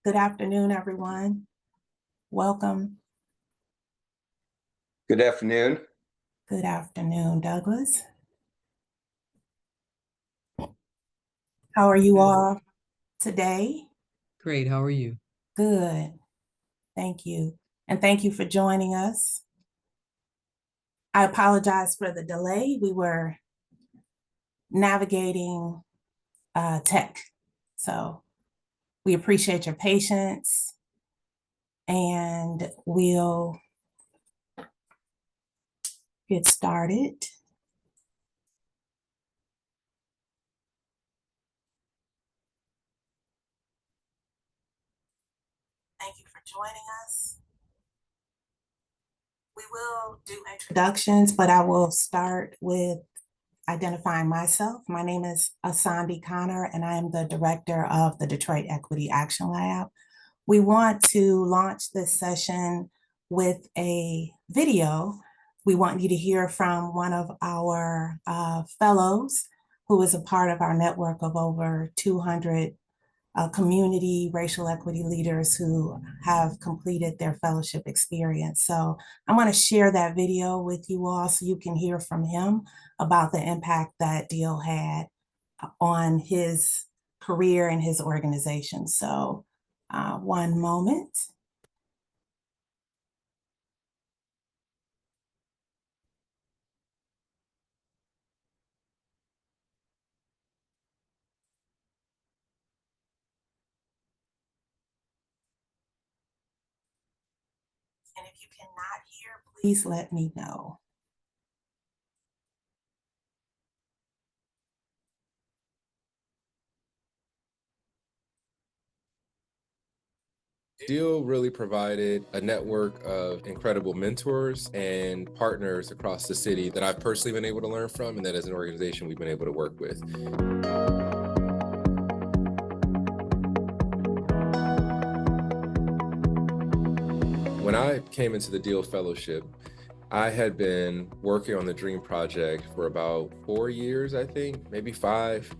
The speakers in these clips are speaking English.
Good afternoon, everyone. Welcome. Good afternoon. Good afternoon, Douglas. How are you all today? Great, how are you? Good. Thank you. And thank you for joining us. I apologize for the delay. We were navigating tech. So we appreciate your patience and we'll get started. Thank you for joining us. We will do introductions, but I will start with identifying myself. My name is Asandi Connor, and I am the director of the Detroit Equity Action Lab. We want to launch this session with a video. We want you to hear from one of our fellows who is a part of our network of over 200 community racial equity leaders who have completed their fellowship experience. So I want to share that video with you all so you can hear from him about the impact that Deal had on his career and his organization. So one moment. And if you cannot hear, please let me know. Deal really provided a network of incredible mentors and partners across the city that I've personally been able to learn from, and that as an organization we've been able to work with. When I came into the Deal Fellowship, I had been working on the Dream Project for about 4 years, I think, maybe 5.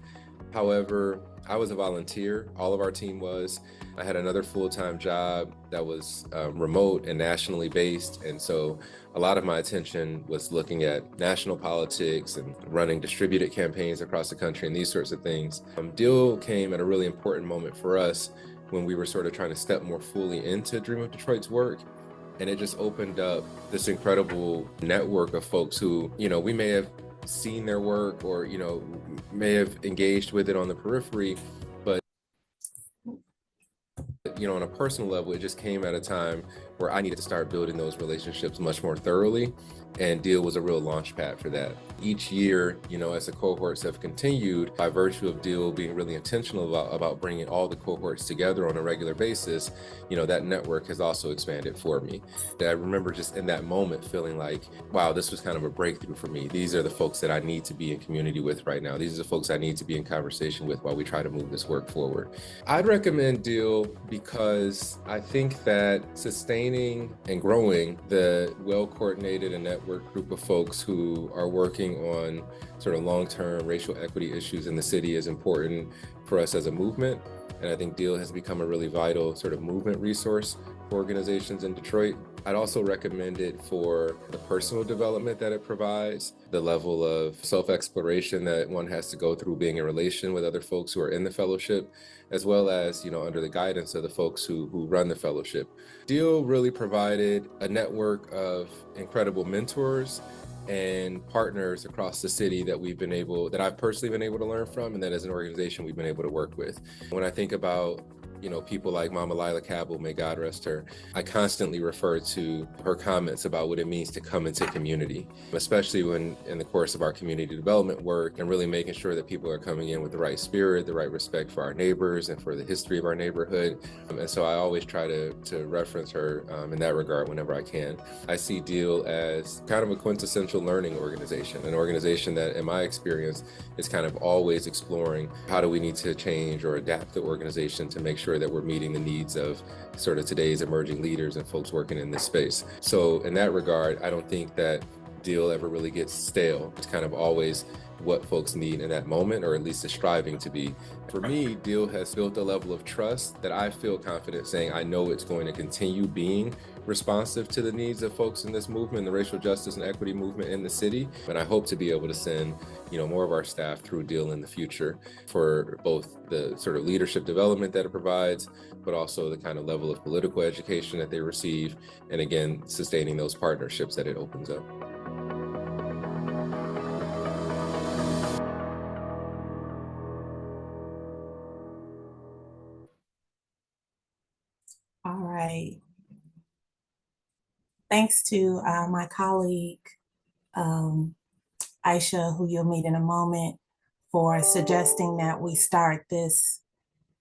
However, I was a volunteer, all of our team was. I had another full-time job that was remote and nationally based, and so a lot of my attention was looking at national politics and running distributed campaigns across the country and these sorts of things. Deal came at a really important moment for us when we were sort of trying to step more fully into Dream of Detroit's work. And it just opened up this incredible network of folks who, we may have seen their work or, may have engaged with it on the periphery, but, on a personal level, it just came at a time where I needed to start building those relationships much more thoroughly. And Deal was a real launch pad for that. Each year, as the cohorts have continued, by virtue of Deal being really intentional about bringing all the cohorts together on a regular basis, that network has also expanded for me. I remember just in that moment feeling like, wow, this was kind of a breakthrough for me. These are the folks that I need to be in community with right now. These are the folks I need to be in conversation with while we try to move this work forward. I'd recommend Deal because I think that sustaining and growing the well-coordinated and networked group of folks who are working on sort of long-term racial equity issues in the city is important for us as a movement. And I think Deal has become a really vital sort of movement resource for organizations in Detroit. I'd also recommend it for the personal development that it provides, the level of self-exploration that one has to go through being in relation with other folks who are in the fellowship, as well as, under the guidance of the folks who run the fellowship. Deal really provided a network of incredible mentors and partners across the city that I've personally been able to learn from, and that as an organization we've been able to work with. When I think about people like Mama Lila Cabell, may God rest her, I constantly refer to her comments about what it means to come into community, especially when in the course of our community development work and really making sure that people are coming in with the right spirit, the right respect for our neighbors and for the history of our neighborhood. And so I always try to reference her in that regard whenever I can. I see Deal as kind of a quintessential learning organization, an organization that in my experience is kind of always exploring how do we need to change or adapt the organization to make sure that we're meeting the needs of sort of today's emerging leaders and folks working in this space. So in that regard, I don't think that Deal ever really gets stale. It's kind of always what folks need in that moment, or at least is striving to be. For me, Deal has built a level of trust that I feel confident saying I know it's going to continue being responsive to the needs of folks in this movement, the racial justice and equity movement in the city. And I hope to be able to send, more of our staff through Deal in the future for both the sort of leadership development that it provides, but also the kind of level of political education that they receive. And again, sustaining those partnerships that it opens up. All right. Thanks to my colleague, Aisha, who you'll meet in a moment, for suggesting that we start this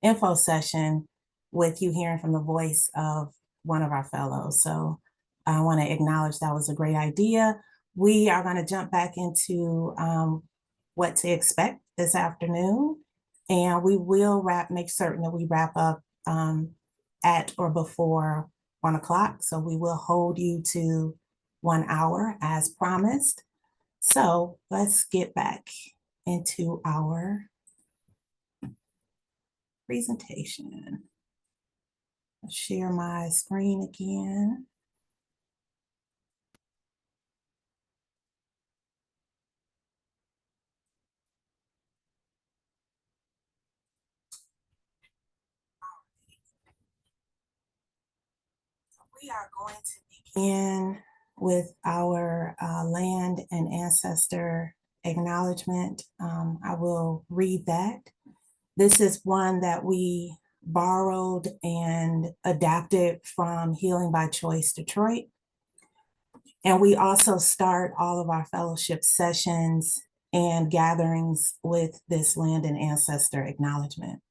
info session with you hearing from the voice of one of our fellows. So I want to acknowledge that was a great idea. We are going to jump back into what to expect this afternoon, and we will make certain that we wrap up at or before 1 o'clock. So we will hold you to 1 hour as promised. So let's get back into our presentation. I'll share my screen again. We are going to begin with our land and ancestor acknowledgement. I will read that. This is one that we borrowed and adapted from Healing by Choice Detroit. And we also start all of our fellowship sessions and gatherings with this land and ancestor acknowledgement.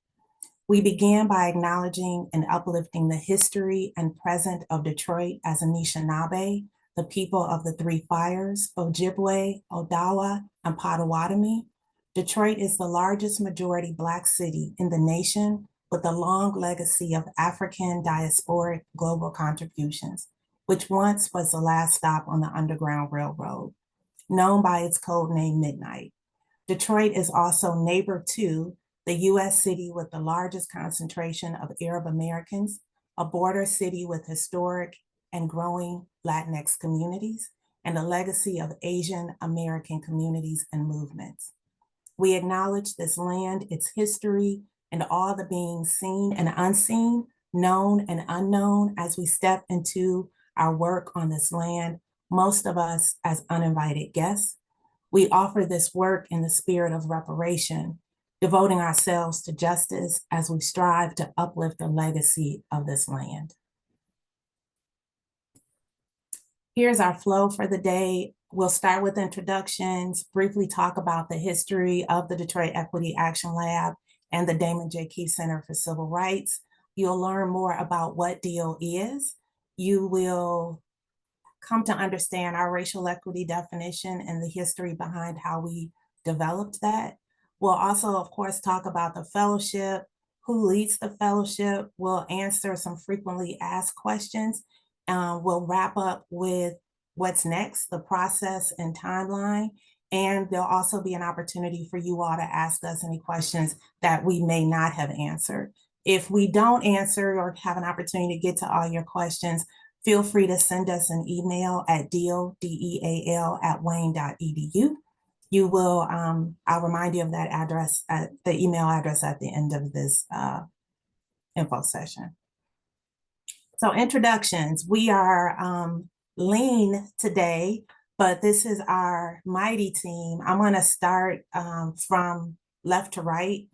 We began by acknowledging and uplifting the history and present of Detroit as Anishinaabe, the people of the Three Fires, Ojibwe, Odawa, and Potawatomi. Detroit is the largest majority Black city in the nation with a long legacy of African diasporic global contributions, which once was the last stop on the Underground Railroad, known by its code name Midnight. Detroit is also neighbor to the US city with the largest concentration of Arab Americans, a border city with historic and growing Latinx communities, and a legacy of Asian American communities and movements. We acknowledge this land, its history, and all the beings seen and unseen, known and unknown as we step into our work on this land, most of us as uninvited guests. We offer this work in the spirit of reparation, devoting ourselves to justice as we strive to uplift the legacy of this land. Here's our flow for the day. We'll start with introductions, briefly talk about the history of the Detroit Equity Action Lab and the Damon J. Keefe Center for Civil Rights. You'll learn more about what DEAL is. You will come to understand our racial equity definition and the history behind how we developed that. We'll also, of course, talk about the fellowship, who leads the fellowship. We'll answer some frequently asked questions. We'll wrap up with what's next, the process and timeline. And there'll also be an opportunity for you all to ask us any questions that we may not have answered. If we don't answer or have an opportunity to get to all your questions, feel free to send us an email at deal, deal@wayne.edu. You will, I'll remind you of that address, the email address at the end of this info session. So introductions, we are lean today, but this is our mighty team. I'm gonna start from left to right.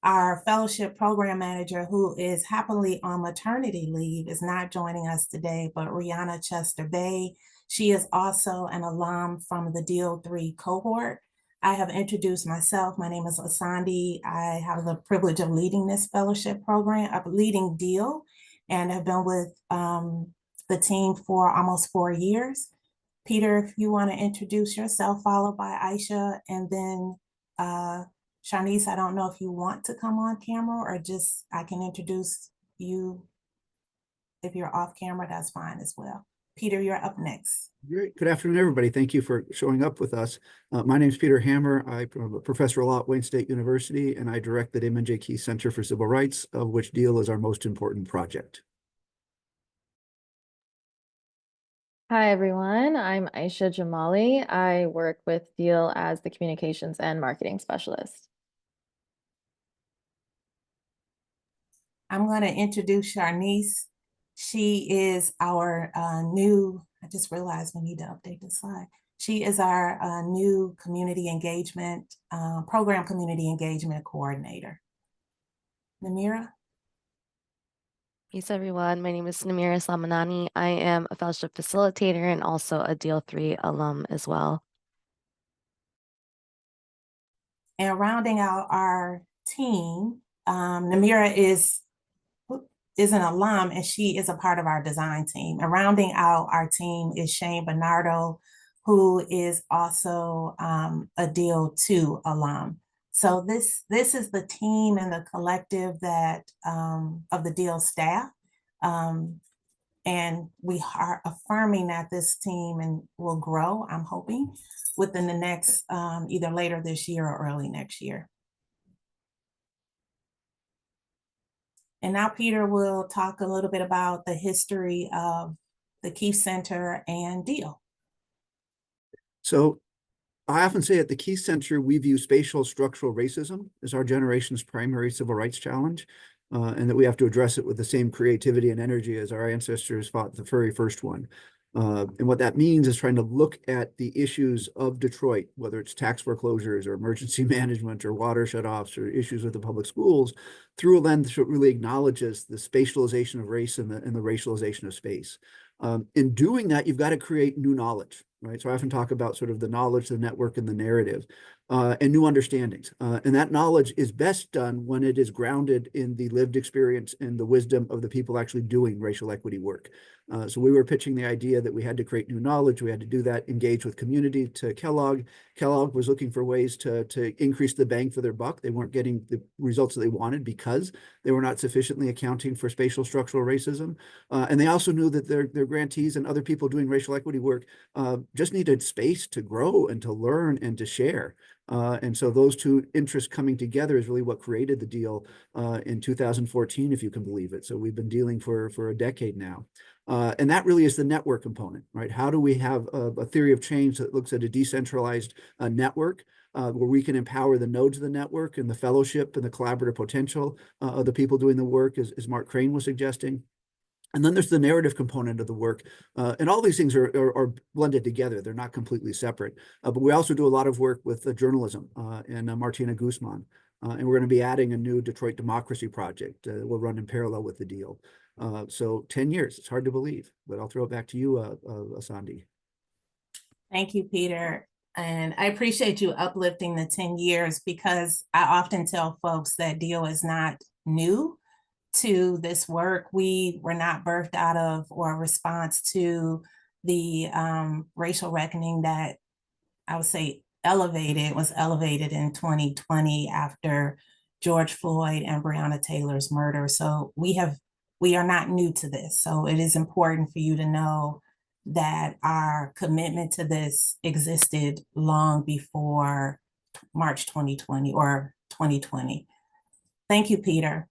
Our fellowship program manager, who is happily on maternity leave, is not joining us today, but Rihanna Chester Bay. She is also an alum from the DEAL 3 cohort. I have introduced myself. My name is Asandi. I have the privilege of leading this fellowship program, of leading DEAL, and have been with the team for almost 4 years. Peter, if you want to introduce yourself, followed by Aisha, and then Shanice, I don't know if you want to come on camera or just I can introduce you. If you're off camera, that's fine as well. Peter, you're up next. Great. Good afternoon, everybody. Thank you for showing up with us. My name is Peter Hammer. I'm a professor of law at Wayne State University, and I direct the Damon J. Key Center for Civil Rights, of which DEAL is our most important project. Hi, everyone. I'm Aisha Jamali. I work with DEAL as the communications and marketing specialist. I'm going to introduce Sharnice. She is our I just realized we need to update the slide. She is our new community engagement, program community engagement coordinator. Namira? Peace, everyone. My name is Namira Samanani. I am a fellowship facilitator and also a DL3 alum as well. And rounding out our team, Namira is an alum and she is a part of our design team. And rounding out our team is Shane Bernardo, who is also a DL2 alum. So this is the team and the collective that of the DL staff. And we are affirming that this team will grow, I'm hoping, within the next, either later this year or early next year. And now Peter will talk a little bit about the history of the Keith Center and DEAL. So I often say at the Key Center, we view spatial structural racism as our generation's primary civil rights challenge, and that we have to address it with the same creativity and energy as our ancestors fought the very first one. And what that means is trying to look at the issues of Detroit, whether it's tax foreclosures or emergency management or water shutoffs or issues with the public schools, through a lens that really acknowledges the spatialization of race and the racialization of space. In doing that, you've got to create new knowledge, right? So I often talk about sort of the knowledge, the network, and the narrative, and new understandings. And that knowledge is best done when it is grounded in the lived experience and the wisdom of the people actually doing racial equity work. So we were pitching the idea that we had to create new knowledge. We had to do that, engage with community to Kellogg. Kellogg was looking for ways to increase the bang for their buck. They weren't getting the results that they wanted because they were not sufficiently accounting for spatial structural racism. And they also knew that their grantees and other people doing racial equity work just needed space to grow and to learn and to share. And so those two interests coming together is really what created the DEAL in 2014, if you can believe it. So we've been dealing for a decade now. And that really is the network component, right? How do we have a theory of change that looks at a decentralized network where we can empower the nodes of the network and the fellowship and the collaborative potential of the people doing the work, as Mark Crane was suggesting. And then there's the narrative component of the work. And all these things are blended together. They're not completely separate. But we also do a lot of work with journalism and Martina Guzman. And we're going to be adding a new Detroit Democracy Project. We'll run in parallel with the DEAL. So 10 years, it's hard to believe, but I'll throw it back to you, Asandi. Thank you, Peter. And I appreciate you uplifting the 10 years because I often tell folks that DEAL is not new to this work. We were not birthed out of or a response to the racial reckoning that I would say was elevated in 2020 after George Floyd and Breonna Taylor's murder. So we are not new to this. So it is important for you to know that our commitment to this existed long before March 2020 or 2020. Thank you, Peter.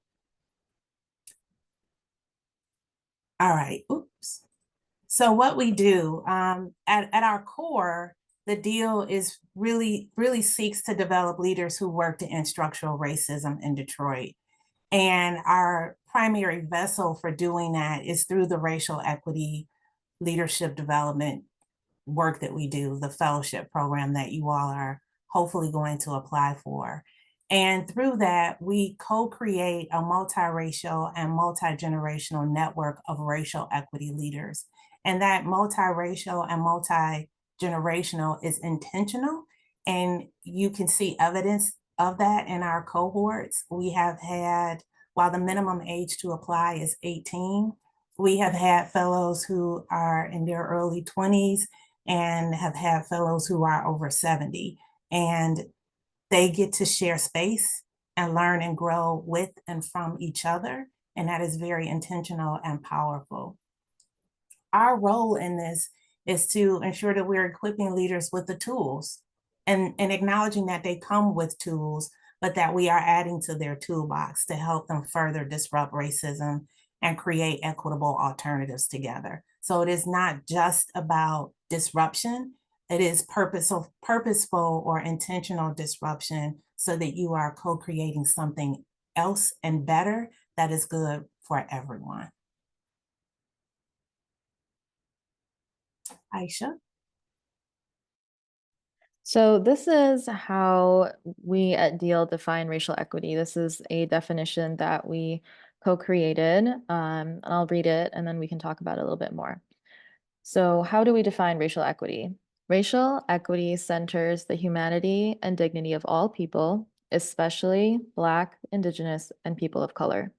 All right, oops. So what we do at our core, the DEAL is really seeks to develop leaders who work to end structural racism in Detroit. And our primary vessel for doing that is through the racial equity leadership development work that we do, the fellowship program that you all are hopefully going to apply for. And through that, we co-create a multiracial and multi-generational network of racial equity leaders. And that multiracial and multi-generational is intentional. And you can see evidence of that in our cohorts. We have had, while the minimum age to apply is 18, we have had fellows who are in their early 20s and have had fellows who are over 70. And they get to share space and learn and grow with and from each other. And that is very intentional and powerful. our role in this is to ensure that we're equipping leaders with the tools and acknowledging that they come with tools, but that we are adding to their toolbox to help them further disrupt racism and create equitable alternatives together. So it is not just about disruption, it is purposeful or intentional disruption so that you are co-creating something else and better that is good for everyone. Aisha? So this is how we at Deal define racial equity. This is a definition that we co-created, and I'll read it and then we can talk about it a little bit more. So how do we define racial equity? Racial equity centers the humanity and dignity of all people, especially Black, Indigenous, and people of color.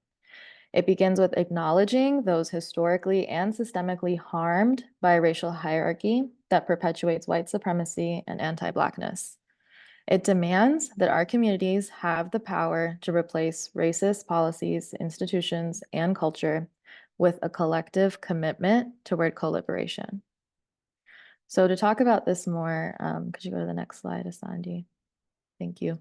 It begins with acknowledging those historically and systemically harmed by racial hierarchy that perpetuates white supremacy and anti-Blackness. It demands that our communities have the power to replace racist policies, institutions, and culture with a collective commitment toward co-liberation. So to talk about this more, could you go to the next slide, Asandi? Thank you.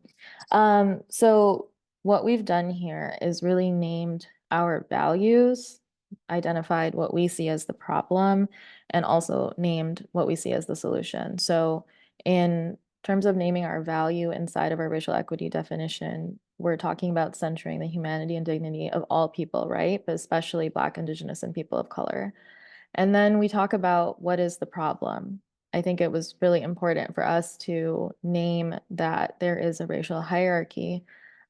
So what we've done here is really named our values, identified what we see as the problem, and also named what we see as the solution. So in terms of naming our value inside of our racial equity definition, we're talking about centering the humanity and dignity of all people, right? But especially Black, Indigenous, and people of color. And then we talk about what is the problem. I think it was really important for us to name that there is a racial hierarchy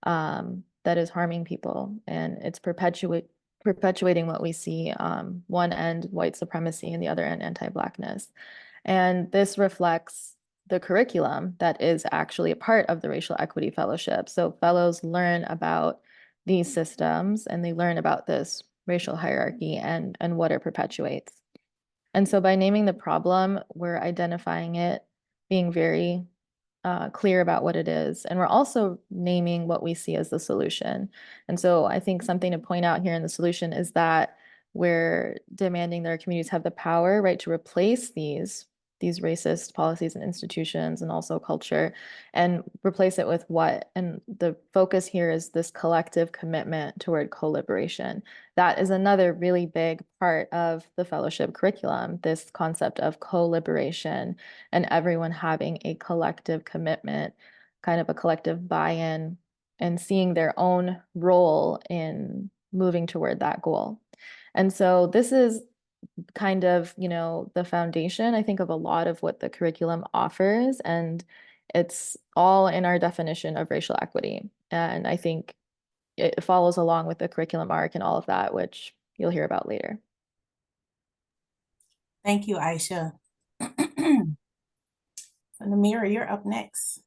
that is harming people, and it's perpetuating what we see, one end white supremacy and the other end anti-Blackness. And this reflects the curriculum that is actually a part of the Racial Equity Fellowship. So fellows learn about these systems and they learn about this racial hierarchy and what it perpetuates. And so by naming the problem, we're identifying it, being very clear about what it is. And we're also naming what we see as the solution. And so I think something to point out here in the solution is that we're demanding that our communities have the power, right, to replace these racist policies and institutions and also culture, and replace it with what? And the focus here is this collective commitment toward co-liberation. That is another really big part of the fellowship curriculum, this concept of co-liberation and everyone having a collective commitment, kind of a collective buy-in, and seeing their own role in moving toward that goal. And so this is kind of, the foundation, I think, of a lot of what the curriculum offers. And it's all in our definition of racial equity. And I think it follows along with the curriculum arc and all of that, which you'll hear about later. Thank you, Aisha. Namira, you're up next.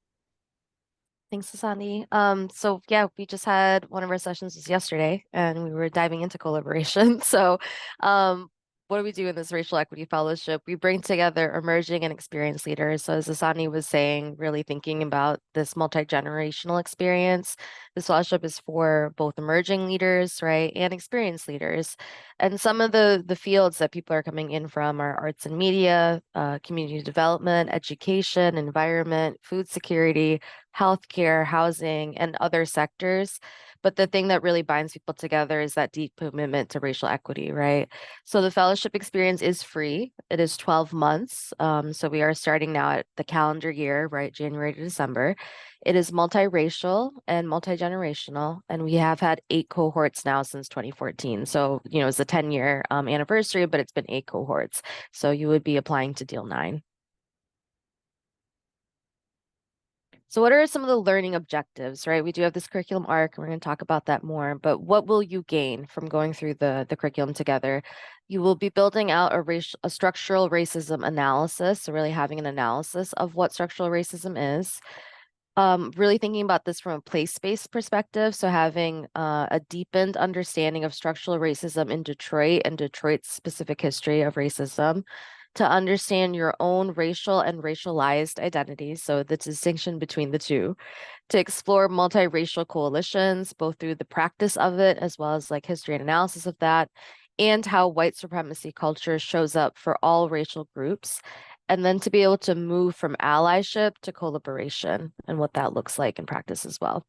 Thanks, Asani. So yeah, we just had one of our sessions was yesterday, and we were diving into collaboration. So, what do we do in this racial equity fellowship? We bring together emerging and experienced leaders. So as Asani was saying, really thinking about this multi-generational experience. This fellowship is for both emerging leaders, right, and experienced leaders. And some of the fields that people are coming in from are arts and media, community development, education, environment, food security, healthcare, housing, and other sectors. But the thing that really binds people together is that deep commitment to racial equity, right? So the fellowship experience is free. It is 12 months. So we are starting now at the calendar year, right? January to December. It is multiracial and multi-generational, and we have had 8 cohorts now since 2014. So, it's a 10-year anniversary, but it's been 8 cohorts. So you would be applying to Deal 9. So what are some of the learning objectives, right? We do have this curriculum arc, and we're going to talk about that more, but what will you gain from going through the curriculum together? You will be building out a structural racism analysis, so really having an analysis of what structural racism is. Really thinking about this from a place-based perspective, so having a deepened understanding of structural racism in Detroit and Detroit's specific history of racism, to understand your own racial and racialized identities, so the distinction between the two, to explore multiracial coalitions, both through the practice of it as well as like history and analysis of that, and how white supremacy culture shows up for all racial groups, and then to be able to move from allyship to collaboration and what that looks like in practice as well.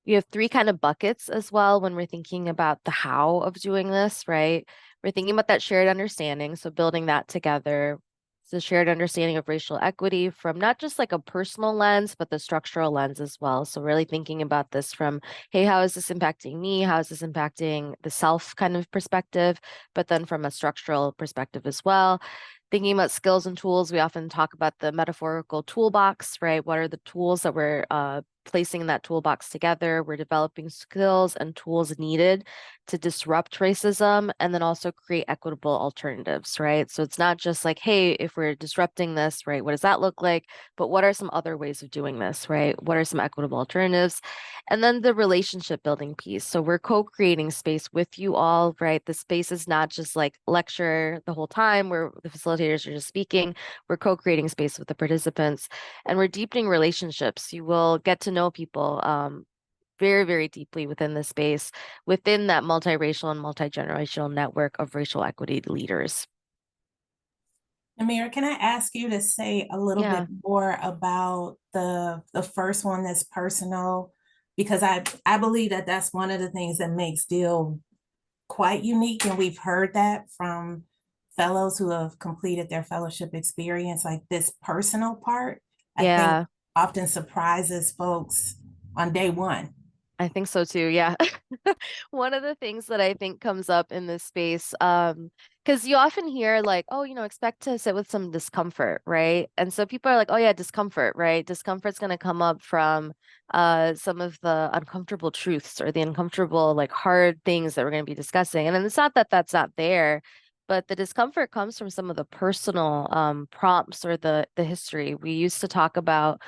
You have three kind of buckets as well when we're thinking about the how of doing this, right? We're thinking about that shared understanding, so building that together. It's a shared understanding of racial equity from not just like a personal lens, but the structural lens as well. So really thinking about this from, hey, how is this impacting me? How is this impacting the self kind of perspective, but then from a structural perspective as well. Thinking about skills and tools, we often talk about the metaphorical toolbox, right? What are the tools that we're placing in that toolbox together? We're developing skills and tools needed to disrupt racism and then also create equitable alternatives, right? So it's not just like, hey, if we're disrupting this, right, what does that look like? But what are some other ways of doing this, right? What are some equitable alternatives? And then the relationship building piece. So we're co-creating space with you all, right? The space is not just like lecture the whole time where the facilitators are just speaking. We're co-creating space with the participants and we're deepening relationships. You will get to know people very, very deeply within the space, within that multiracial and multi-generational network of racial equity leaders. Amira, can I ask you to say a little Yeah. bit more about the first one that's personal? Because I believe that that's one of the things that makes Deal quite unique, and we've heard that from fellows who have completed their fellowship experience, like this personal part, I think Yeah, often surprises folks on day one. I think so too. Yeah. One of the things that I think comes up in this space, because you often hear like, oh, expect to sit with some discomfort, right? And so people are like, oh yeah, discomfort, right? Discomfort's going to come up from some of the uncomfortable truths or the uncomfortable, like hard things that we're going to be discussing. And then it's not that that's not there, but the discomfort comes from some of the personal prompts or the history. We used to talk about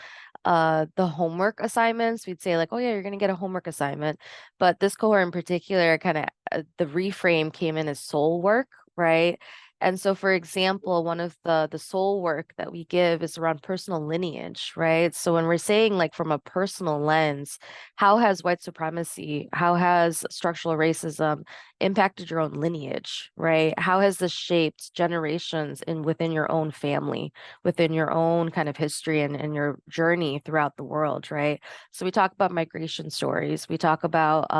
the homework assignments. We'd say like, oh yeah, you're going to get a homework assignment. But this cohort in particular, kind of the reframe came in as soul work, right? And so, for example, one of the soul work that we give is around personal lineage, right? So when we're saying like from a personal lens, how has white supremacy, how has structural racism impacted your own lineage, right? How has this shaped generations within your own family, within your own kind of history and your journey throughout the world, right? So we talk about migration stories, we talk about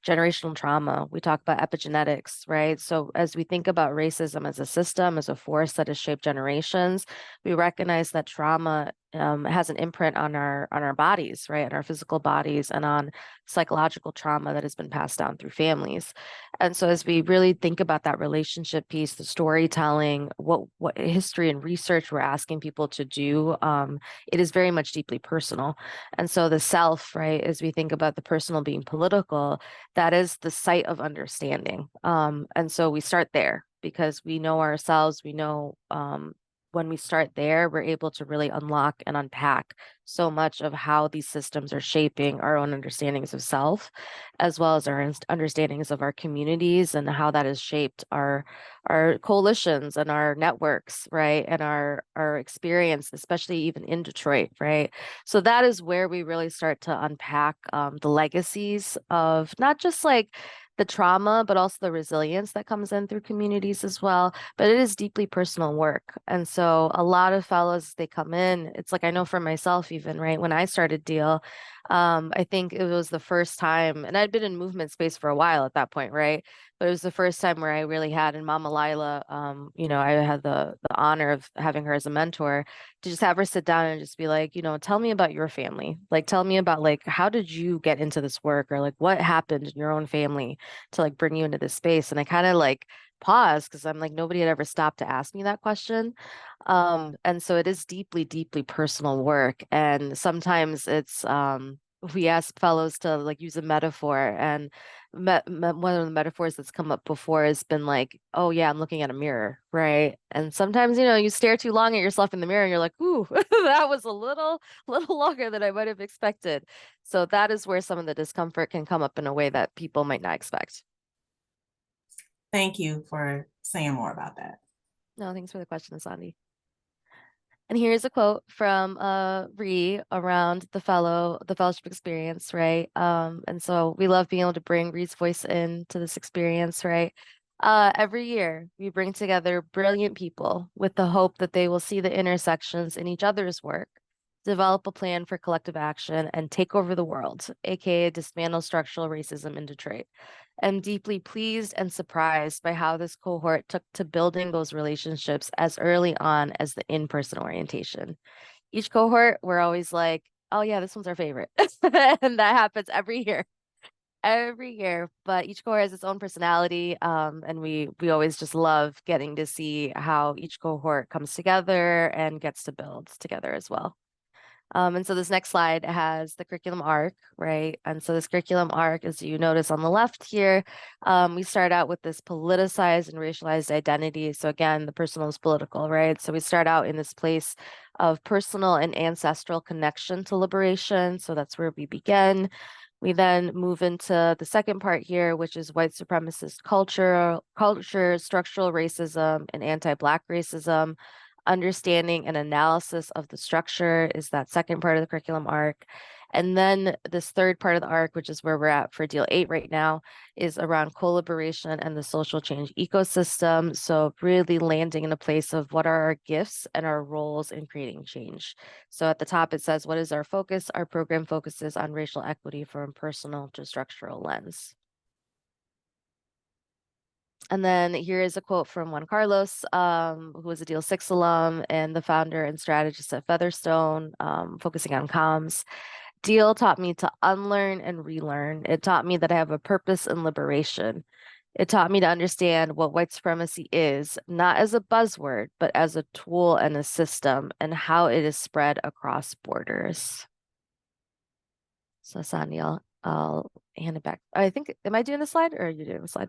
generational trauma, we talk about epigenetics, right? So as we think about racism as a system, as a force that has shaped generations, we recognize that trauma has an imprint on our bodies, right, on our physical bodies, and on psychological trauma that has been passed down through families. And so as we really think about that relationship piece, the storytelling, what history and research we're asking people to do, it is very much deeply personal. And so the self, right, as we think about the personal being political, that is the site of understanding. And so we start there because we know ourselves, we know when we start there, we're able to really unlock and unpack so much of how these systems are shaping our own understandings of self, as well as our understandings of our communities and how that has shaped our coalitions and our networks, right? And our experience, especially even in Detroit, right? So that is where we really start to unpack the legacies of not just like the trauma, but also the resilience that comes in through communities as well. But it is deeply personal work. And so a lot of fellows, they come in, it's like, I know for myself even, right? When I started Deal, I think it was the first time, and I'd been in movement space for a while at that point, right? But it was the first time where I really had, and Mama Lila, I had the honor of having her as a mentor, to just have her sit down and just be like, tell me about your family. Like, tell me about like, how did you get into this work? Or like, what happened in your own family to like bring you into this space? And I kind of like paused because I'm like, nobody had ever stopped to ask me that question. And so it is deeply, deeply personal work. And sometimes it's, we ask fellows to like use a metaphor, and one of the metaphors that's come up before has been like, oh yeah, I'm looking at a mirror, right? And sometimes, you stare too long at yourself in the mirror and you're like, ooh, that was a little longer than I might have expected. So that is where some of the discomfort can come up in a way that people might not expect. Thank you for saying more about that. No, thanks for the question, Sandy. And here's a quote from Ree around the fellowship experience, right? And so we love being able to bring Ree's voice into this experience, right? Every year we bring together brilliant people with the hope that they will see the intersections in each other's work, develop a plan for collective action, and take over the world, aka dismantle structural racism in Detroit. I'm deeply pleased and surprised by how this cohort took to building those relationships as early on as the in-person orientation. Each cohort, we're always like, oh yeah, this one's our favorite. And that happens every year, but each cohort has its own personality. And we always just love getting to see how each cohort comes together and gets to build together as well. And so this next slide has the curriculum arc, right? And so this curriculum arc, as you notice on the left here, we start out with this politicized and racialized identity. So again, the personal is political, right? So we start out in this place of personal and ancestral connection to liberation. So that's where we begin. We then move into the second part here, which is white supremacist culture, structural racism, and anti-Black racism. Understanding and analysis of the structure is that second part of the curriculum arc. And then this third part of the arc, which is where we're at for Deal 8 right now, is around collaboration and the social change ecosystem. So really landing in a place of what are our gifts and our roles in creating change. So at the top, it says, what is our focus? Our program focuses on racial equity from personal to structural lens. And then here is a quote from Juan Carlos, who was a Deal 6 alum and the founder and strategist at Featherstone, focusing on comms. Deal taught me to unlearn and relearn. It taught me that I have a purpose in liberation. It taught me to understand what white supremacy is, not as a buzzword, but as a tool and a system, and how it is spread across borders. So Sandy, I'll hand it back. I think, am I doing the slide or are you doing the slide?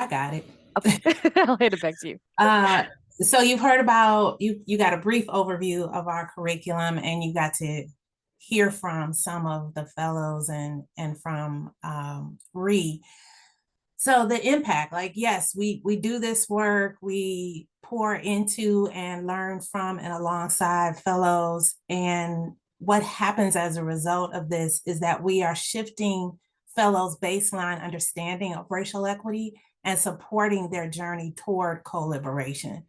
I got it. Okay, I'll hand it back to you. So you've heard about, you got a brief overview of our curriculum, and you got to hear from some of the fellows and from Ree. So the impact, like, yes, we do this work, we pour into and learn from and alongside fellows. And what happens as a result of this is that we are shifting fellows' baseline understanding of racial equity and supporting their journey toward co-liberation.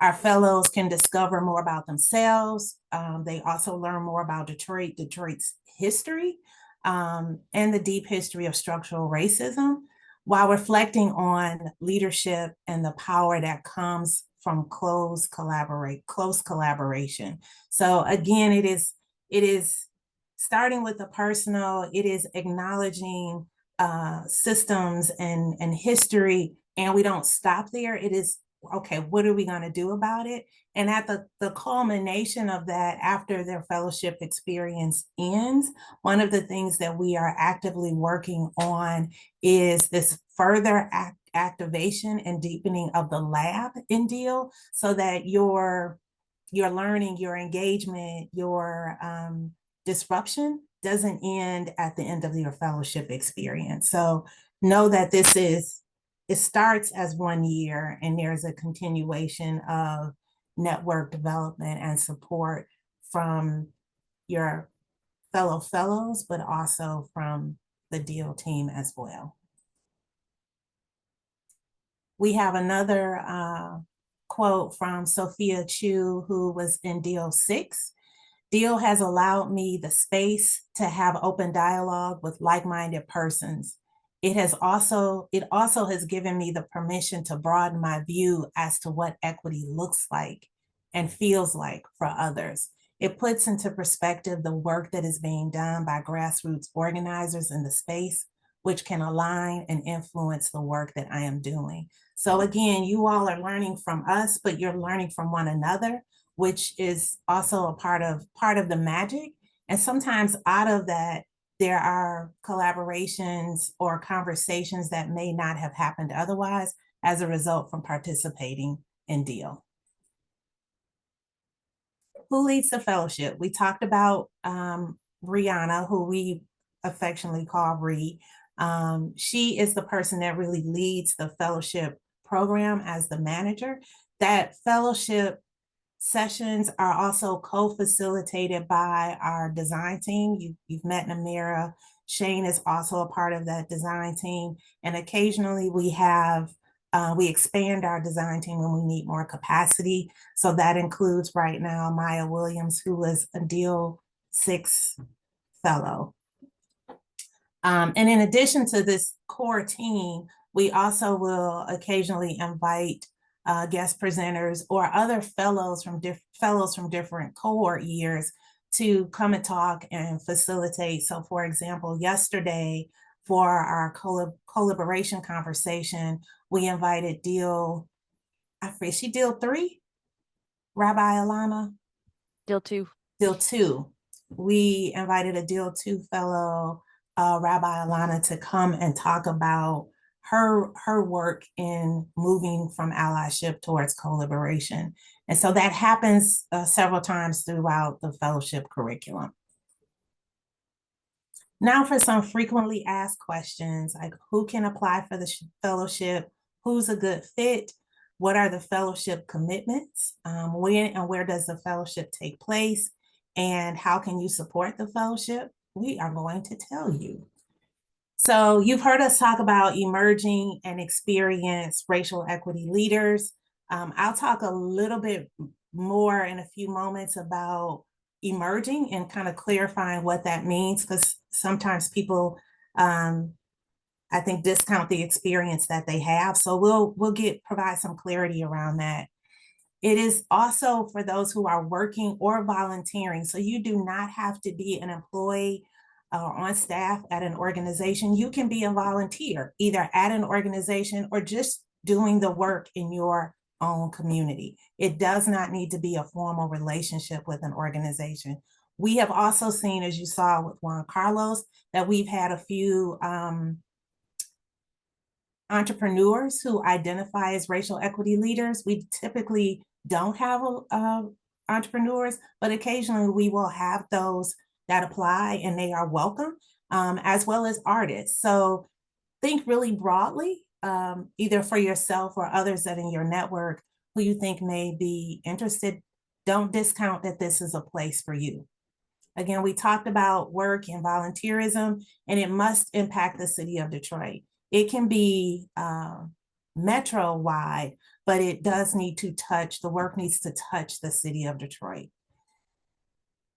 Our fellows can discover more about themselves. They also learn more about Detroit's history, and the deep history of structural racism, while reflecting on leadership and the power that comes from close collaboration. So again, it is starting with the personal. It is acknowledging systems and history, and we don't stop there. It is, okay, what are we going to do about it? And at the culmination of that, after their fellowship experience ends, one of the things that we are actively working on is this further activation and deepening of the lab in Deal, so that your learning, your engagement, your disruption doesn't end at the end of your fellowship experience. So know that it starts as 1 year, and there's a continuation of network development and support from your fellows, but also from the Deal team as well. We have another quote from Sophia Chu, who was in Deal 6. Deal has allowed me the space to have open dialogue with like-minded persons. It also has given me the permission to broaden my view as to what equity looks like and feels like for others. It puts into perspective the work that is being done by grassroots organizers in the space, which can align and influence the work that I am doing. So again, you all are learning from us, but you're learning from one another, which is also a part of the magic. And sometimes out of that, there are collaborations or conversations that may not have happened otherwise as a result from participating in Deal. Who leads the fellowship? We talked about Brianna, who we affectionately call Ree. She is the person that really leads the fellowship program as the manager. That fellowship Sessions are also co-facilitated by our design team. You've met Namira. Shane is also a part of that design team. And occasionally we expand our design team when we need more capacity. So that includes right now Maya Williams, who is a Deal 6 fellow. And in addition to this core team, we also will occasionally invite guest presenters or other fellows from different cohort years to come and talk and facilitate. So for example, yesterday for our collaboration conversation, we invited Deal 3, Rabbi Alana? Deal 2. Deal 2. We invited a Deal 2 fellow, Rabbi Alana, to come and talk about her work in moving from allyship towards collaboration. And so that happens several times throughout the fellowship curriculum. Now for some frequently asked questions, like who can apply for the fellowship? Who's a good fit? What are the fellowship commitments? When and where does the fellowship take place? And how can you support the fellowship? We are going to tell you. So you've heard us talk about emerging and experienced racial equity leaders. I'll talk a little bit more in a few moments about emerging and kind of clarifying what that means, because sometimes people, I think, discount the experience that they have. So we'll provide some clarity around that. It is also for those who are working or volunteering. So you do not have to be an employee or on staff at an organization. You can be a volunteer, either at an organization or just doing the work in your own community. It does not need to be a formal relationship with an organization. We have also seen, as you saw with Juan Carlos, that we've had a few entrepreneurs who identify as racial equity leaders. We typically don't have entrepreneurs, but occasionally we will have those that apply, and they are welcome, as well as artists. So think really broadly, either for yourself or others that in your network who you think may be interested. Don't discount that this is a place for you. Again, we talked about work and volunteerism, and it must impact the city of Detroit. It can be metro-wide, but it does need to touch, the work needs to touch the city of Detroit.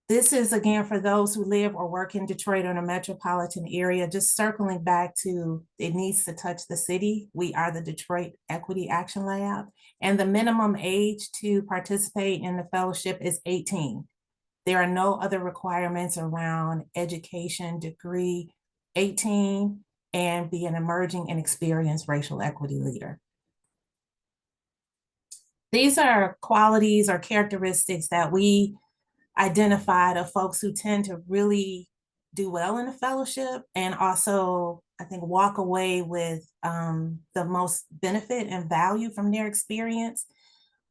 This is, again, for those who live or work in Detroit or in a metropolitan area, just circling back to it needs to touch the city. We are the Detroit Equity Action Lab, and the minimum age to participate in the fellowship is 18. There are no other requirements around education, degree, 18, and be an emerging and experienced racial equity leader. These are qualities or characteristics that we identified of folks who tend to really do well in the fellowship, and also, I think, walk away with the most benefit and value from their experience.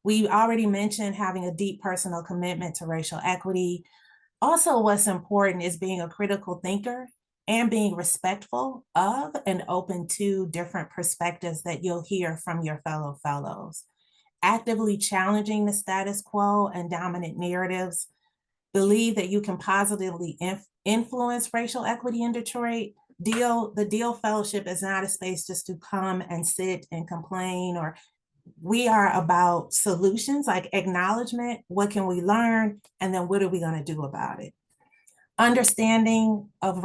We already mentioned having a deep personal commitment to racial equity. Also, what's important is being a critical thinker and being respectful of and open to different perspectives that you'll hear from your fellow fellows. Actively challenging the status quo and dominant narratives. Believe that you can positively influence racial equity in Detroit. The Deal Fellowship is not a space just to come and sit and complain, or we are about solutions, like acknowledgement, what can we learn, and then what are we going to do about it? Understanding of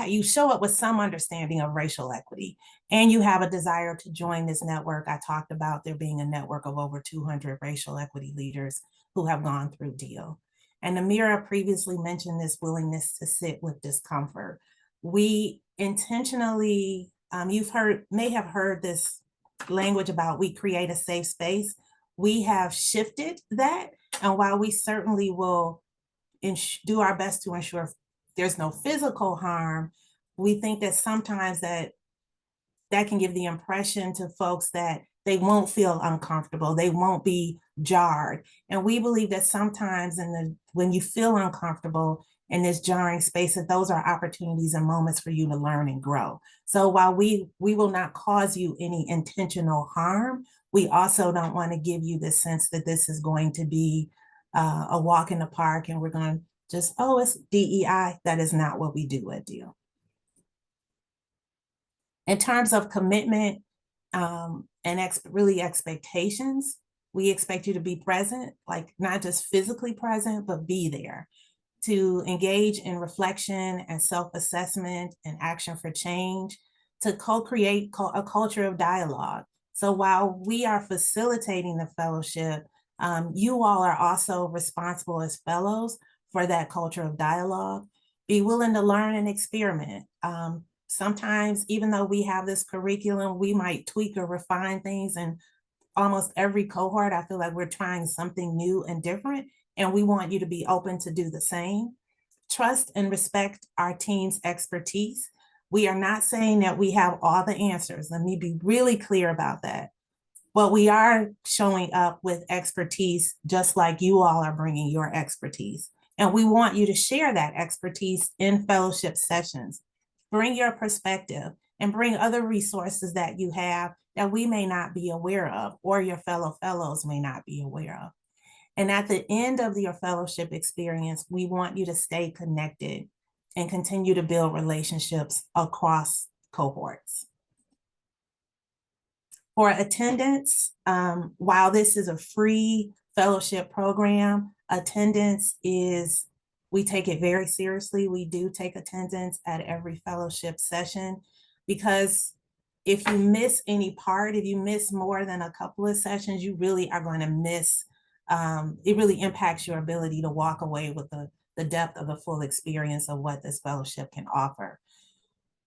you show up with some understanding of racial equity, and you have a desire to join this network. I talked about there being a network of over 200 racial equity leaders who have gone through Deal. And Namira previously mentioned this willingness to sit with discomfort. We intentionally, may have heard this language about we create a safe space. We have shifted that, and while we certainly will do our best to ensure there's no physical harm, we think that sometimes that can give the impression to folks that they won't feel uncomfortable, they won't be jarred. And we believe that sometimes when you feel uncomfortable in this jarring space, that those are opportunities and moments for you to learn and grow. So while we will not cause you any intentional harm, we also don't want to give you the sense that this is going to be a walk in the park and we're going to just, oh, it's DEI. That is not what we do at DEAL. In terms of commitment and really expectations, we expect you to be present, like not just physically present, but be there, to engage in reflection and self-assessment and action for change, to co-create a culture of dialogue. So while we are facilitating the fellowship, you all are also responsible as fellows for that culture of dialogue. Be willing to learn and experiment. Sometimes, even though we have this curriculum, we might tweak or refine things, and almost every cohort, I feel like we're trying something new and different, and we want you to be open to do the same. Trust and respect our team's expertise. We are not saying that we have all the answers. Let me be really clear about that. But we are showing up with expertise, just like you all are bringing your expertise. And we want you to share that expertise in fellowship sessions. Bring your perspective and bring other resources that you have that we may not be aware of, or your fellow fellows may not be aware of. And at the end of your fellowship experience, we want you to stay connected and continue to build relationships across cohorts. For attendance, while this is a free fellowship program, attendance is, we take it very seriously. We do take attendance at every fellowship session, because if you miss any part, if you miss more than a couple of sessions, you really are going to miss, it really impacts your ability to walk away with the depth of the full experience of what this fellowship can offer.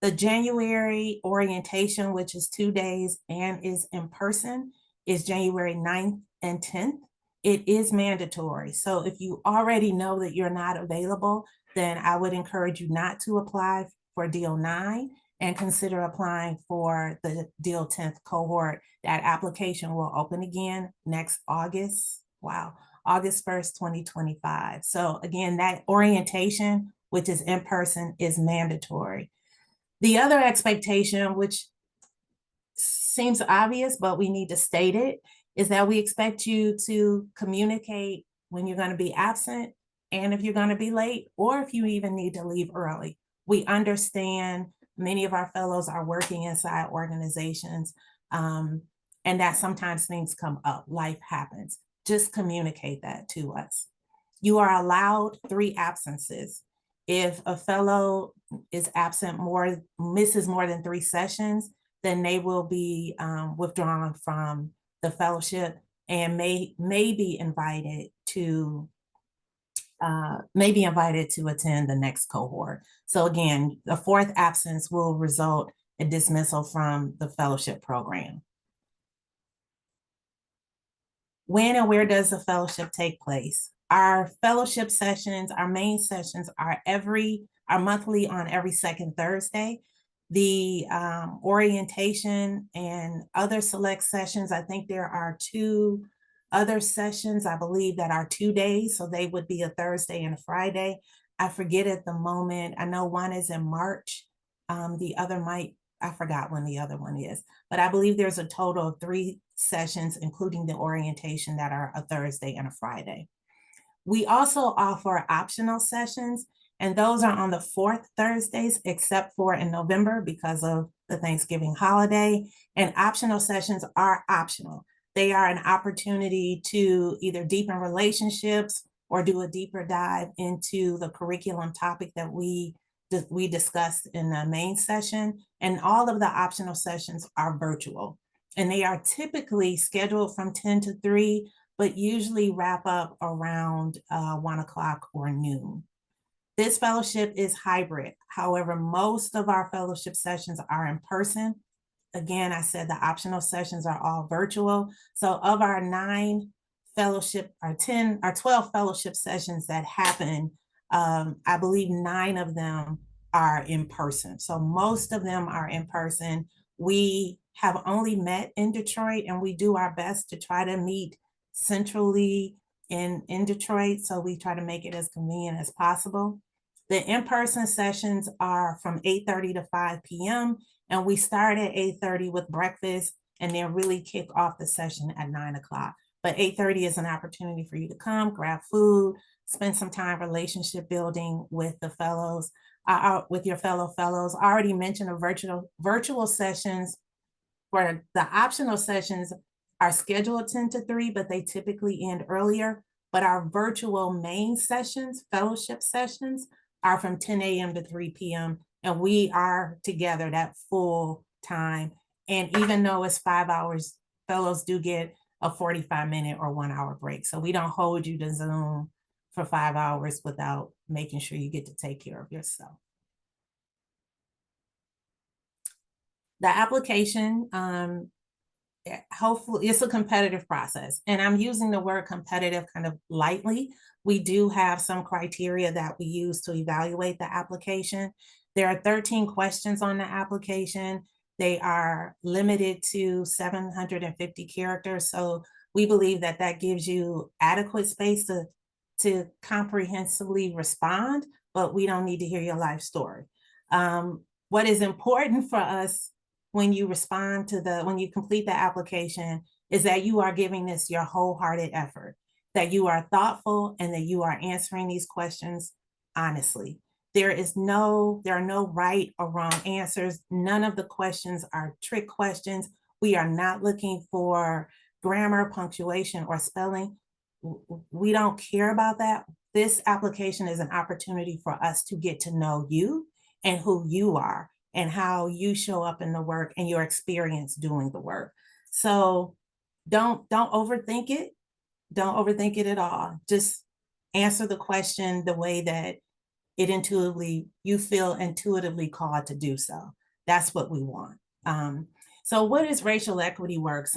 The January orientation, which is 2 days and is in person, is January 9th and 10th. It is mandatory. So if you already know that you're not available, then I would encourage you not to apply for DEAL 9 and consider applying for the DEAL 10th cohort. That application will open again next August. Wow, August 1st, 2025. So again, that orientation, which is in person, is mandatory. The other expectation, which seems obvious, but we need to state it, is that we expect you to communicate when you're going to be absent and if you're going to be late, or if you even need to leave early. We understand many of our fellows are working inside organizations, and that sometimes things come up, life happens. Just communicate that to us. You are allowed 3 absences. If a fellow is absent misses more than 3 sessions, then they will be withdrawn from the fellowship and may be invited to attend the next cohort. So again, the 4th absence will result in dismissal from the fellowship program. When and where does the fellowship take place? Our fellowship sessions, our main sessions are monthly on every 2nd Thursday. The orientation and other select sessions, I think there are 2 other sessions, I believe, that are 2 days. So they would be a Thursday and a Friday. I forget at the moment. I know one is in March. The other I forgot when the other one is, but I believe there's a total of 3 sessions, including the orientation, that are a Thursday and a Friday. We also offer optional sessions, and those are on the 4th Thursdays, except for in November because of the Thanksgiving holiday. And optional sessions are optional. They are an opportunity to either deepen relationships or do a deeper dive into the curriculum topic that we discussed in the main session. And all of the optional sessions are virtual. And they are typically scheduled from 10 to 3, but usually wrap up around 1 o'clock or noon. This fellowship is hybrid. However, most of our fellowship sessions are in person. Again, I said the optional sessions are all virtual. So of our 12 fellowship sessions that happen, I believe 9 of them are in person. So most of them are in person. We have only met in Detroit, and we do our best to try to meet centrally in Detroit. So we try to make it as convenient as possible. The in-person sessions are from 8:30 to 5 p.m. and we start at 8:30 with breakfast and then really kick off the session at 9 o'clock. But 8:30 is an opportunity for you to come, grab food, spend some time relationship building with the fellows, with your fellow fellows. I already mentioned a virtual sessions, where the optional sessions are scheduled 10 to 3, but they typically end earlier. But our virtual main sessions, fellowship sessions, are from 10 a.m. to 3 p.m. And we are together that full time. And even though it's 5 hours, fellows do get a 45-minute or 1 hour break. So we don't hold you to Zoom for 5 hours without making sure you get to take care of yourself. The application, hopefully it's a competitive process, and I'm using the word competitive kind of lightly. We do have some criteria that we use to evaluate the application. There are 13 questions on the application. They are limited to 750 characters. So we believe that that gives you adequate space to comprehensively respond, but we don't need to hear your life story. What is important for us when you respond to when you complete the application is that you are giving this your wholehearted effort, that you are thoughtful and that you are answering these questions honestly. There are no right or wrong answers. None of the questions are trick questions. We are not looking for grammar, punctuation, or spelling. We don't care about that. This application is an opportunity for us to get to know you and who you are and how you show up in the work and your experience doing the work. So don't overthink it. Don't overthink it at all. Just answer the question the way that you feel intuitively called to do so. That's what we want. So what is racial equity work?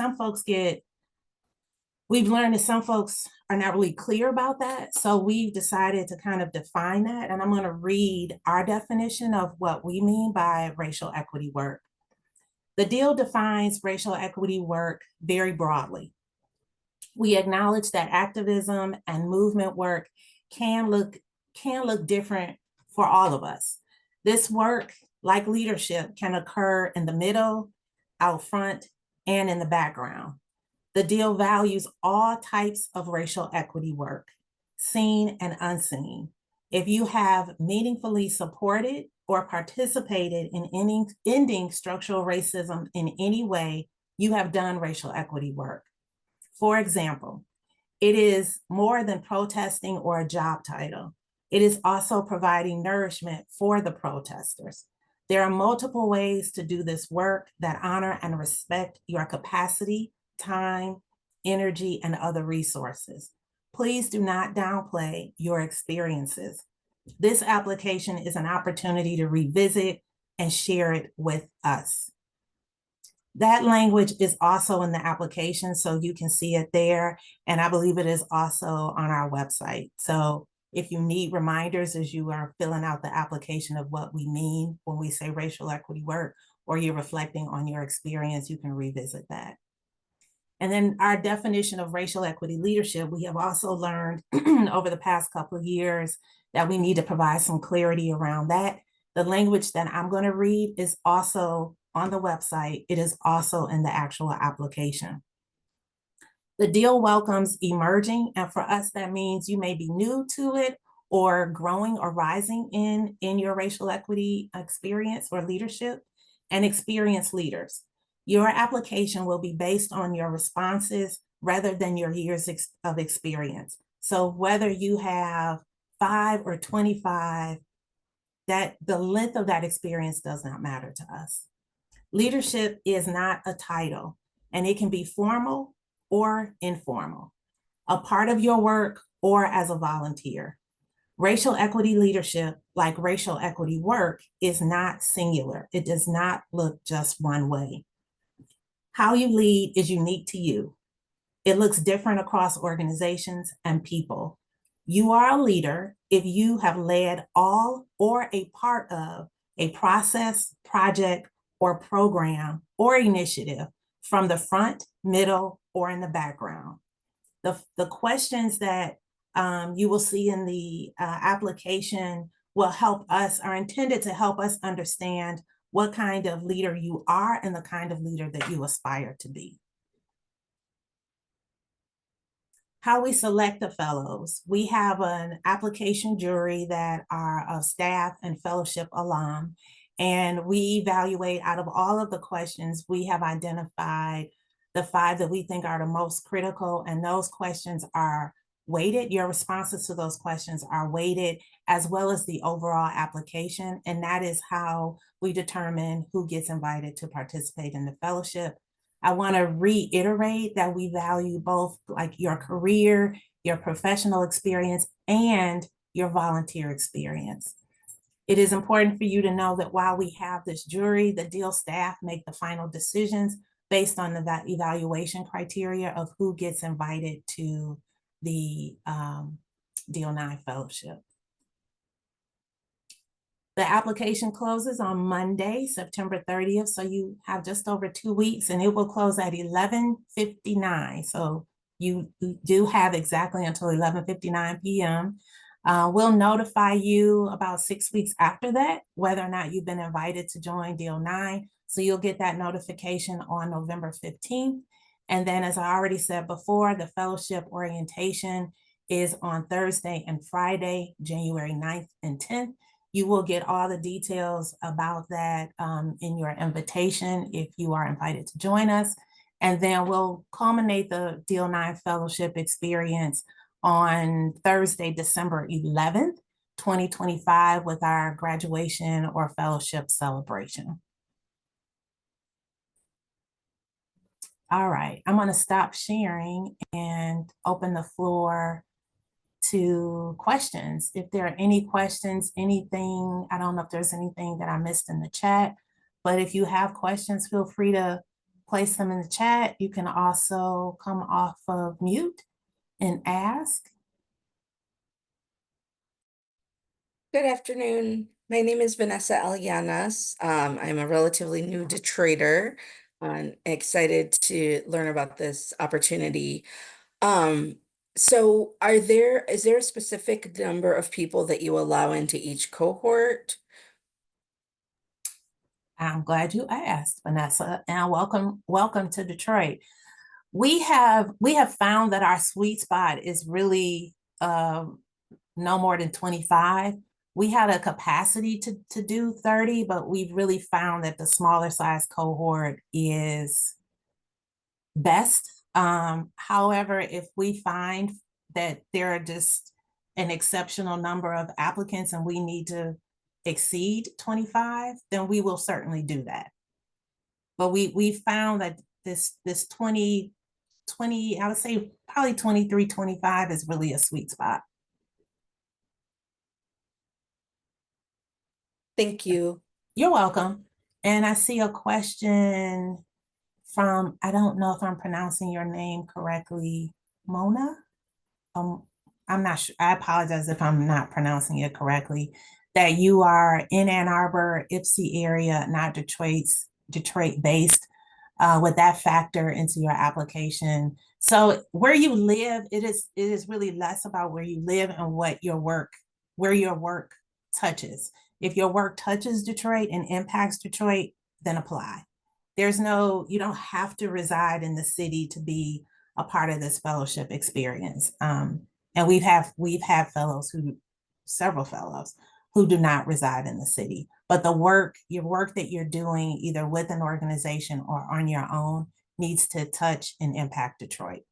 We've learned that some folks are not really clear about that. So we've decided to kind of define that. And I'm going to read our definition of what we mean by racial equity work. The deal defines racial equity work very broadly. We acknowledge that activism and movement work can look different for all of us. This work, like leadership, can occur in the middle, out front, and in the background. The deal values all types of racial equity work, seen and unseen. If you have meaningfully supported or participated in ending structural racism in any way, you have done racial equity work. For example, it is more than protesting or a job title. It is also providing nourishment for the protesters. There are multiple ways to do this work that honor and respect your capacity, time, energy, and other resources. Please do not downplay your experiences. This application is an opportunity to revisit and share it with us. That language is also in the application, so you can see it there. And I believe it is also on our website. So if you need reminders as you are filling out the application of what we mean when we say racial equity work, or you're reflecting on your experience, you can revisit that. And then our definition of racial equity leadership, we have also learned over the past couple of years that we need to provide some clarity around that. The language that I'm going to read is also on the website. It is also in the actual application. The deal welcomes emerging, and for us, that means you may be new to it or growing or rising in your racial equity experience or leadership, and experienced leaders. Your application will be based on your responses rather than your years of experience. So whether you have 5 or 25, that the length of that experience does not matter to us. Leadership is not a title, and it can be formal or informal, a part of your work or as a volunteer. Racial equity leadership, like racial equity work, is not singular. It does not look just one way. How you lead is unique to you. It looks different across organizations and people. You are a leader if you have led all or a part of a process, project, or program or initiative from the front, middle, or in the background. The questions that you will see in the application are intended to help us understand what kind of leader you are and the kind of leader that you aspire to be. how we select the fellows. We have an application jury that are of staff and fellowship alum, and we evaluate out of all of the questions, we have identified the 5 that we think are the most critical, and those questions are weighted. Your responses to those questions are weighted, as well as the overall application, and that is how we determine who gets invited to participate in the fellowship. I want to reiterate that we value both like your career, your professional experience, and your volunteer experience. It is important for you to know that while we have this jury, the deal staff make the final decisions based on the evaluation criteria of who gets invited to the Deal 9 Fellowship. The application closes on Monday, September 30th. So you have just over 2 weeks, and it will close at 11:59. So you do have exactly until 11:59 p.m. We'll notify you about 6 weeks after that, whether or not you've been invited to join Deal 9. So you'll get that notification on November 15th. And then, as I already said before, the fellowship orientation is on Thursday and Friday, January 9th and 10th. You will get all the details about that in your invitation if you are invited to join us. And then we'll culminate the Deal 9 Fellowship experience on Thursday, December 11th, 2025, with our graduation or fellowship celebration. All right, I'm going to stop sharing and open the floor to questions. If there are any questions, anything, I don't know if there's anything that I missed in the chat, but if you have questions, feel free to place them in the chat. You can also come off of mute and ask. Good afternoon. My name is Vanessa Alianas. I'm a relatively new Detroiter and excited to learn about this opportunity. So is there a specific number of people that you allow into each cohort? I'm glad you asked, Vanessa, and welcome to Detroit. We have found that our sweet spot is really no more than 25. We had a capacity to do 30, but we've really found that the smaller size cohort is best. However, if we find that there are just an exceptional number of applicants and we need to exceed 25, then we will certainly do that. But we found that this 20, I would say probably 23, 25 is really a sweet spot. Thank you. You're welcome. And I see a question from, I don't know if I'm pronouncing your name correctly, Mona. I'm not sure. I apologize if I'm not pronouncing it correctly. That you are in Ann Arbor, Ypsi area, not Detroit based. Would that factor into your application? So where you live, it is really less about where you live and where your work touches. If your work touches Detroit and impacts Detroit, then apply. You don't have to reside in the city to be a part of this fellowship experience. And we've had several fellows who do not reside in the city, but your work that you're doing either with an organization or on your own needs to touch and impact Detroit.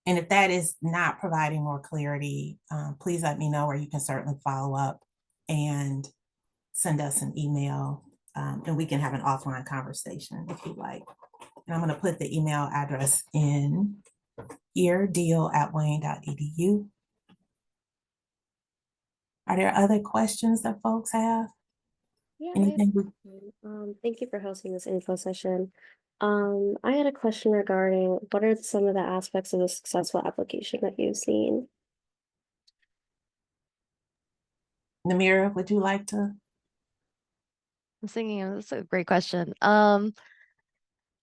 And if that is not providing more clarity, please let me know, or you can certainly follow up and send us an email, and we can have an offline conversation if you'd like. And I'm going to put the email address in here, deal@wayne.edu. Are there other questions that folks have? Yeah, Anything? thank you for hosting this info session. I had a question regarding what are some of the aspects of a successful application that you've seen? Namira, would you like to? I'm thinking that's a great question. I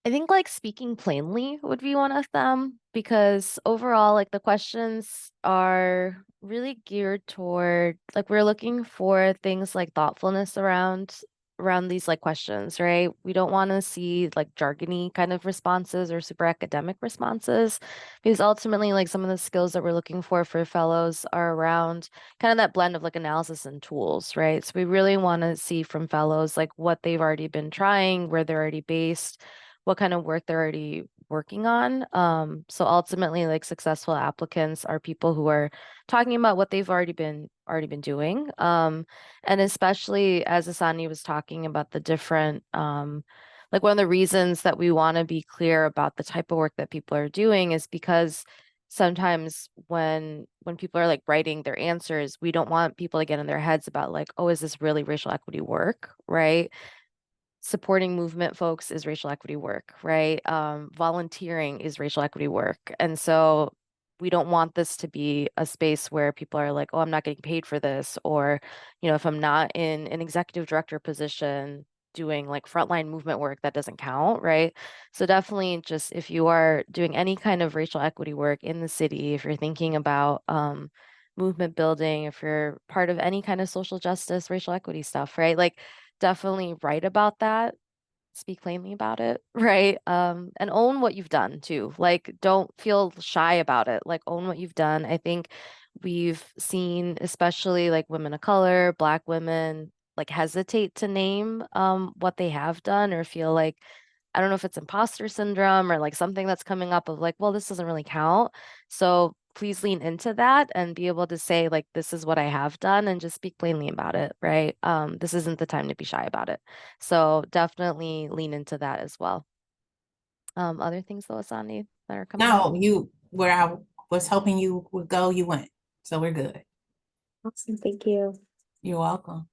think like speaking plainly would be one of them, because overall, like the questions are really geared toward, like we're looking for things like thoughtfulness around around these like questions, right? We don't want to see like jargony kind of responses or super academic responses, because ultimately like some of the skills that we're looking for fellows are around kind of that blend of like analysis and tools, right? So we really want to see from fellows like what they've already been trying, where they're already based, what kind of work they're already working on. So ultimately like successful applicants are people who are talking about what they've already been doing. And especially as Asani was talking about the different, like one of the reasons that we want to be clear about the type of work that people are doing is because sometimes when people are like writing their answers, we don't want people to get in their heads about like, oh, is this really racial equity work, right? Supporting movement folks is racial equity work, right? Volunteering is racial equity work. And so we don't want this to be a space where people are like, oh, I'm not getting paid for this. Or, if I'm not in an executive director position doing like frontline movement work, that doesn't count, right? So definitely just if you are doing any kind of racial equity work in the city, if you're thinking about movement building, if you're part of any kind of social justice, racial equity stuff, right? Like definitely write about that, speak plainly about it, right? And own what you've done too. Like, don't feel shy about it. Like, own what you've done. I think we've seen, especially like women of color, Black women, like hesitate to name what they have done or feel like, I don't know if it's imposter syndrome or like something that's coming up of like, well, this doesn't really count. So please lean into that and be able to say like, this is what I have done and just speak plainly about it, right? This isn't the time to be shy about it. So definitely lean into that as well. Other things though, Asani, that are coming up? No, where I was hoping you would go, you went. So we're good. Awesome, thank you. You're welcome.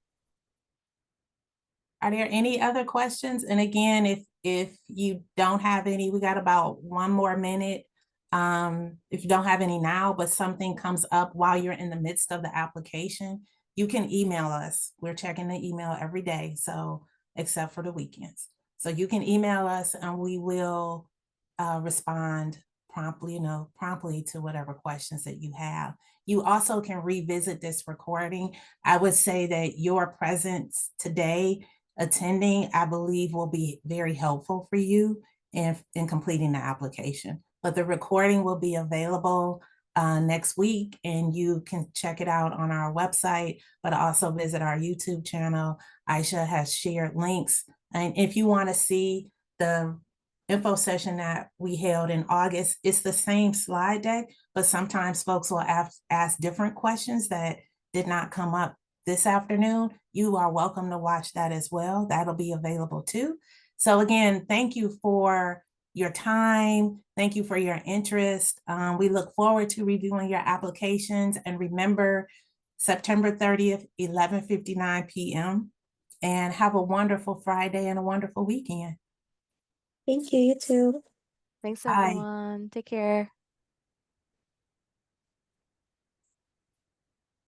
Are there any other questions? And again, if you don't have any, we got about 1 more minute. If you don't have any now, but something comes up while you're in the midst of the application, you can email us. We're checking the email every day, so except for the weekends. So you can email us and we will respond promptly to whatever questions that you have. You also can revisit this recording. I would say that your presence today attending, I believe, will be very helpful for you in completing the application. But the recording will be available next week, and you can check it out on our website, but also visit our YouTube channel. Aisha has shared links. And if you want to see the info session that we held in August, it's the same slide deck, but sometimes folks will ask different questions that did not come up this afternoon. You are welcome to watch that as well. That'll be available too. So again, thank you for your time. Thank you for your interest. We look forward to reviewing your applications, and remember September 30th, 11:59 p.m. and have a wonderful Friday and a wonderful weekend. Thank you, you too. Thanks, Bye. everyone. Take care.